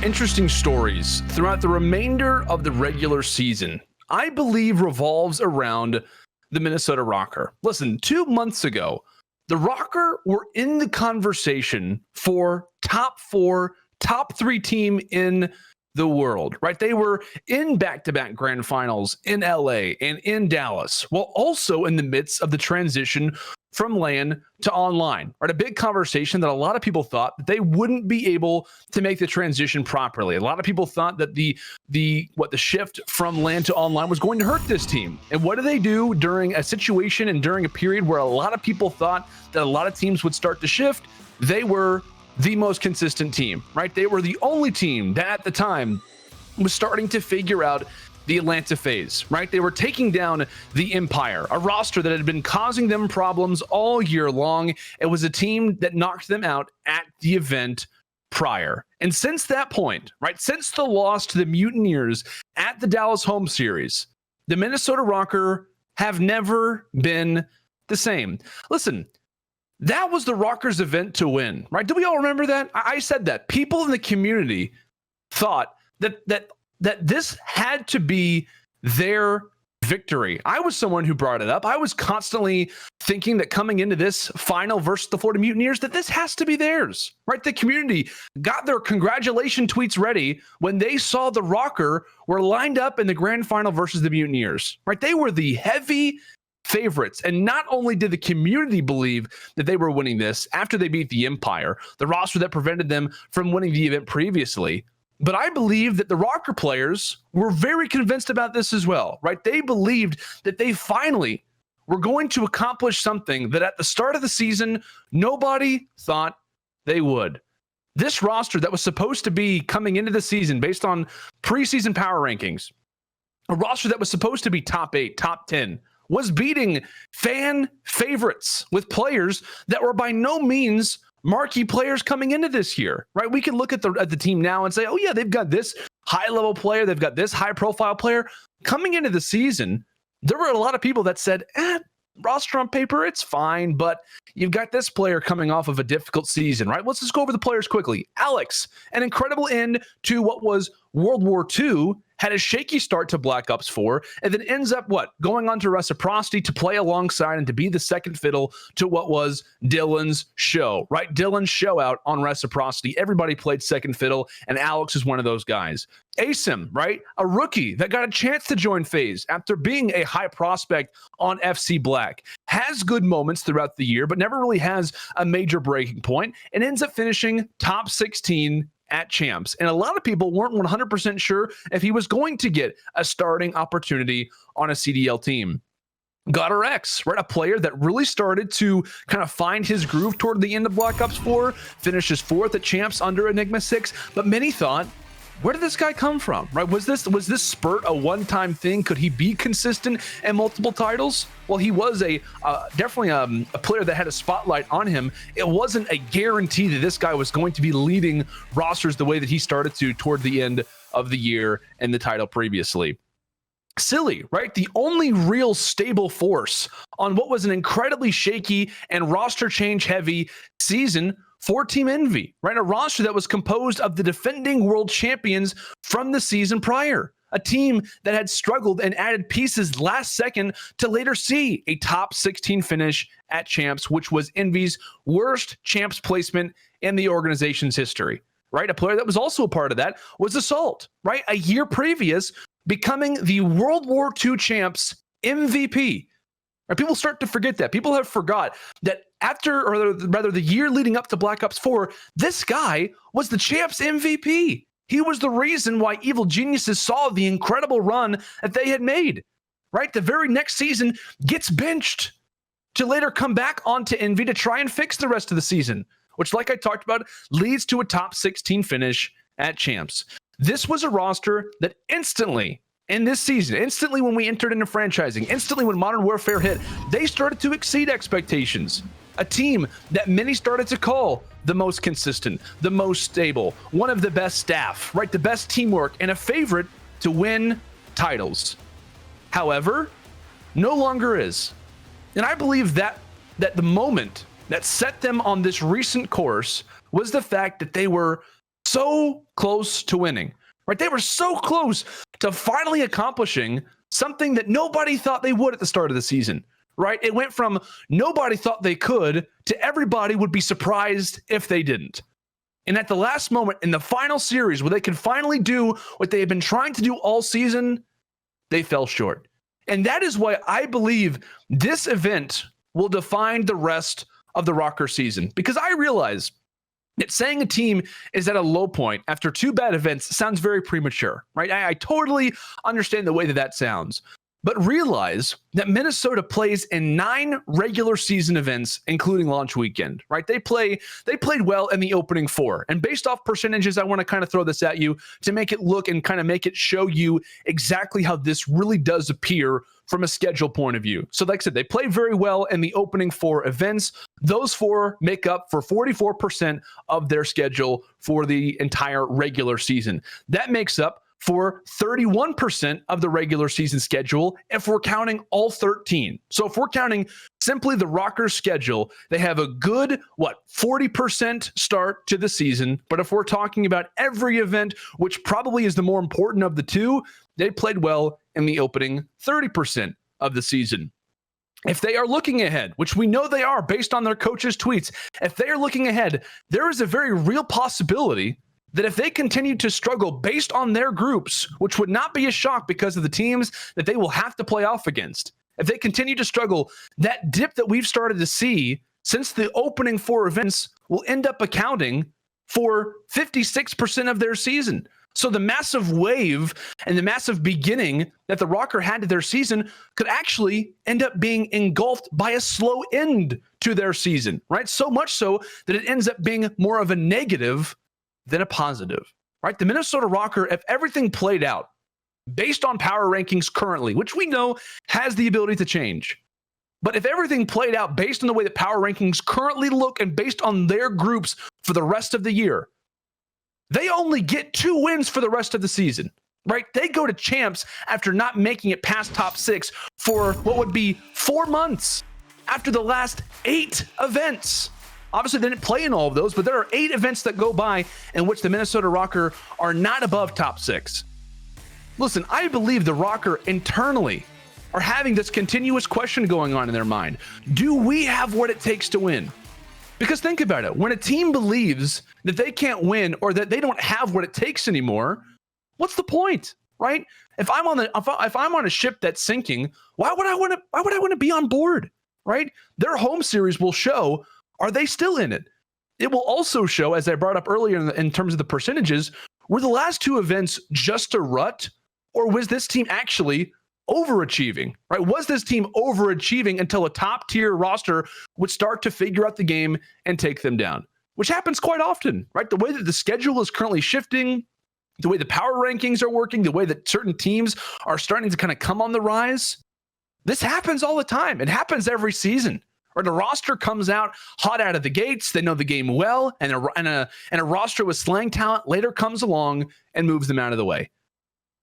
interesting stories throughout the remainder of the regular season, I believe revolves around the Minnesota Røkkr. Listen, 2 months ago, the Røkkr were in the conversation for top 4, top 3 team in the world, right? They were in back-to-back grand finals in LA and in Dallas, while also in the midst of the transition from LAN to online, right? A big conversation that a lot of people thought that they wouldn't be able to make the transition properly. A lot of people thought that the shift from LAN to online was going to hurt this team. And what do they do during a situation and during a period where a lot of people thought that a lot of teams would start to shift? They were the most consistent team, right? They were the only team that at the time was starting to figure out the Atlanta phase, right? They were taking down the Empire, a roster that had been causing them problems all year long. It was a team that knocked them out at the event prior. And since that point, right, since the loss to the Mutineers at the Dallas home series, the Minnesota Røkkr have never been the same. Listen, that was the Røkkr's event to win, right? Do we all remember that? I said that. People in the community thought that this had to be their victory. I was someone who brought it up. I was constantly thinking that coming into this final versus the Florida Mutineers, that this has to be theirs, right? The community got their congratulation tweets ready when they saw the Røkkr were lined up in the grand final versus the Mutineers, right? They were the heavy favorites. And not only did the community believe that they were winning this after they beat the Empire, the roster that prevented them from winning the event previously, but I believe that the Røkkr players were very convinced about this as well, right? They believed that they finally were going to accomplish something that at the start of the season, nobody thought they would. This roster that was supposed to be coming into the season based on preseason power rankings, a roster that was supposed to be top 8, top 10, was beating fan favorites with players that were by no means marquee players coming into this year, right? We can look at the team now and say, oh yeah, they've got this high-level player, they've got this high-profile player. Coming into the season, there were a lot of people that said, roster on paper, it's fine, but you've got this player coming off of a difficult season, right? Let's just go over the players quickly. Alex, an incredible end to what was World War II, had a shaky start to Black Ops 4, and then ends up going on to Reciprocity to play alongside and to be the second fiddle to what was Dylan's show, right? Dylan's show out on Reciprocity. Everybody played second fiddle, and Alex is one of those guys. Asim, right? A rookie that got a chance to join FaZe after being a high prospect on FC Black. Has good moments throughout the year, but never really has a major breaking point, and ends up finishing top 16 at Champs. And a lot of people weren't 100% sure if he was going to get a starting opportunity on a CDL team. Goddard X, right? A player that really started to kind of find his groove toward the end of Black Ops 4, finishes 4th at Champs under Enigma 6, but many thought, where did this guy come from, right? Was this spurt a one-time thing? Could he be consistent in multiple titles? Well, he was definitely a player that had a spotlight on him. It wasn't a guarantee that this guy was going to be leading rosters the way that he started to toward the end of the year and the title previously. Silly, right? The only real stable force on what was an incredibly shaky and roster change heavy season for Team Envy, right? A roster that was composed of the defending world champions from the season prior. A team that had struggled and added pieces last second to later see a top 16 finish at Champs, which was Envy's worst Champs placement in the organization's history, right? A player that was also a part of that was Assault, right? A year previous, becoming the World War II Champs MVP. Right? People start to forget that. People have forgot that the year leading up to Black Ops 4, this guy was the Champs MVP. He was the reason why Evil Geniuses saw the incredible run that they had made, right? The very next season gets benched to later come back onto Envy to try and fix the rest of the season, which, like I talked about, leads to a top 16 finish at Champs. This was a roster that instantly, in this season, instantly when we entered into franchising, instantly when Modern Warfare hit, they started to exceed expectations. A team that many started to call the most consistent, the most stable, one of the best staff, right? The best teamwork, and a favorite to win titles. However, no longer is. And I believe that the moment that set them on this recent course was the fact that they were so close to winning, right? They were so close to finally accomplishing something that nobody thought they would at the start of the season, right? It went from nobody thought they could to everybody would be surprised if they didn't. And at the last moment in the final series where they could finally do what they had been trying to do all season, they fell short. And that is why I believe this event will define the rest of the Røkkr season. Because I realize that saying a team is at a low point after 2 bad events sounds very premature, right? I totally understand the way that sounds. But realize that Minnesota plays in 9 regular season events, including launch weekend, right? They played well in the opening 4. And based off percentages, I want to kind of throw this at you to make it look and kind of make it show you exactly how this really does appear from a schedule point of view. So like I said, they play very well in the opening 4 events. Those 4 make up for 44% of their schedule for the entire regular season. That makes up for 31% of the regular season schedule if we're counting all 13. So if we're counting simply the Røkkr schedule, they have a good, 40% start to the season. But if we're talking about every event, which probably is the more important of the 2, they played well in the opening 30% of the season. If they are looking ahead, which we know they are based on their coaches' tweets, if they are looking ahead, there is a very real possibility that if they continue to struggle based on their groups, which would not be a shock because of the teams that they will have to play off against, if they continue to struggle, that dip that we've started to see since the opening 4 events will end up accounting for 56% of their season. So the massive wave and the massive beginning that the Røkkr had to their season could actually end up being engulfed by a slow end to their season, right? So much so that it ends up being more of a negative than a positive, right? The Minnesota Røkkr, if everything played out based on power rankings currently, which we know has the ability to change, but if everything played out based on the way that power rankings currently look and based on their groups for the rest of the year, they only get 2 wins for the rest of the season, right? They go to champs after not making it past top 6 for what would be 4 months after the last 8 events. Obviously, they didn't play in all of those, but there are 8 events that go by in which the Minnesota Røkkr are not above top 6. Listen, I believe the Røkkr internally are having this continuous question going on in their mind. Do we have what it takes to win? Because think about it. When a team believes that they can't win or that they don't have what it takes anymore, what's the point, right? If I'm on a ship that's sinking, why would I want to be on board, right? Their home series will show, are they still in it? It will also show, as I brought up earlier in terms of the percentages, were the last 2 events just a rut, or was this team actually overachieving, right? Was this team overachieving until a top tier roster would start to figure out the game and take them down, which happens quite often, right? The way that the schedule is currently shifting, the way the power rankings are working, the way that certain teams are starting to kind of come on the rise. This happens all the time. It happens every season. Or the roster comes out hot out of the gates. They know the game well, and a roster with slang talent later comes along and moves them out of the way.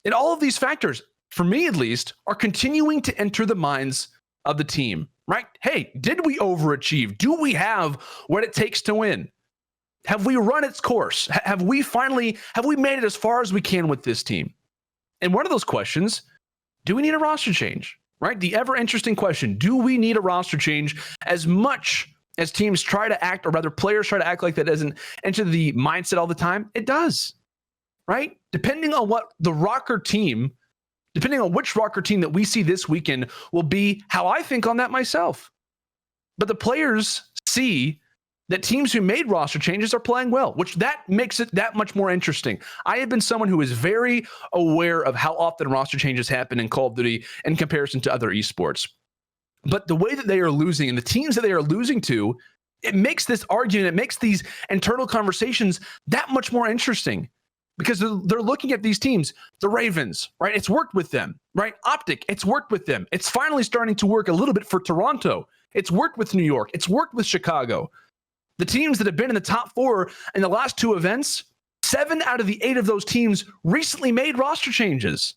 And all of these factors, for me at least, are continuing to enter the minds of the team, right? Hey, did we overachieve? Do we have what it takes to win? Have we run its course? Have we made it as far as we can with this team? And one of those questions, do we need a roster change? Right? The ever interesting question, do we need a roster change? As much as teams try to act, or rather players try to act like that doesn't enter the mindset all the time, it does, right? Depending on what the Røkkr team, depending on which Røkkr team that we see this weekend will be how I think on that myself. But the players see that teams who made roster changes are playing well, which that makes it that much more interesting. I have been someone who is very aware of how often roster changes happen in Call of Duty in comparison to other esports. But the way that they are losing and the teams that they are losing to, it makes this argument, it makes these internal conversations that much more interesting because they're looking at these teams, the Ravens, right? It's worked with them, right? Optic, it's worked with them. It's finally starting to work a little bit for Toronto. It's worked with New York. It's worked with Chicago. The teams that have been in the top 4 in the last 2 events, 7 out of the 8 of those teams recently made roster changes.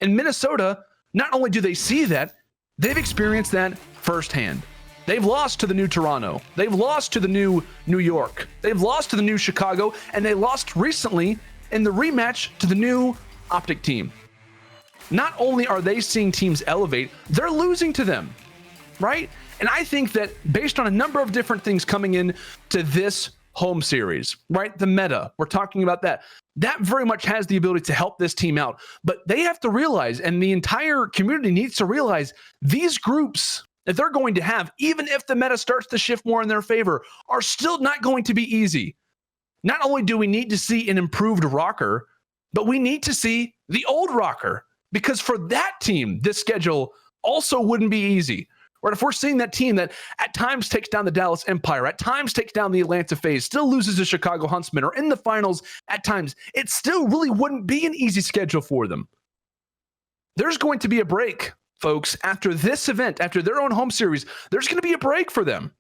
In Minnesota, not only do they see that, they've experienced that firsthand. They've lost to the new Toronto. They've lost to the new New York. They've lost to the new Chicago, and they lost recently in the rematch to the new Optic team. Not only are they seeing teams elevate, they're losing to them, right? And I think that based on a number of different things coming in to this home series, right? The meta, we're talking about that. That very much has the ability to help this team out. But they have to realize, and the entire community needs to realize, these groups that they're going to have, even if the meta starts to shift more in their favor, are still not going to be easy. Not only do we need to see an improved Røkkr, but we need to see the old Røkkr, because for that team, this schedule also wouldn't be easy. Right? If we're seeing that team that at times takes down the Dallas Empire, at times takes down the Atlanta FaZe, still loses to Chicago Huntsmen, or in the finals at times, it still really wouldn't be an easy schedule for them. There's going to be a break, folks, after this event, after their own home series. There's going to be a break for them.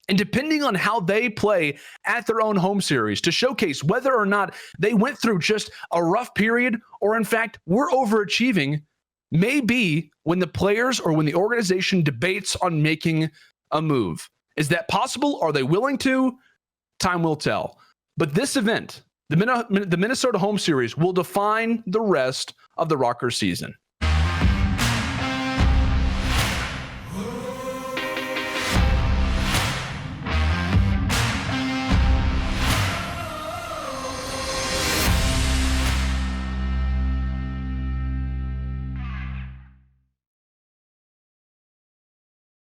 And depending on how they play at their own home series to showcase whether or not they went through just a rough period or, in fact, were overachieving, may be when the players or when the organization debates on making a move. Is that possible? Are they willing to? Time will tell. But this event, the Minnesota home series, will define the rest of the Røkkr season.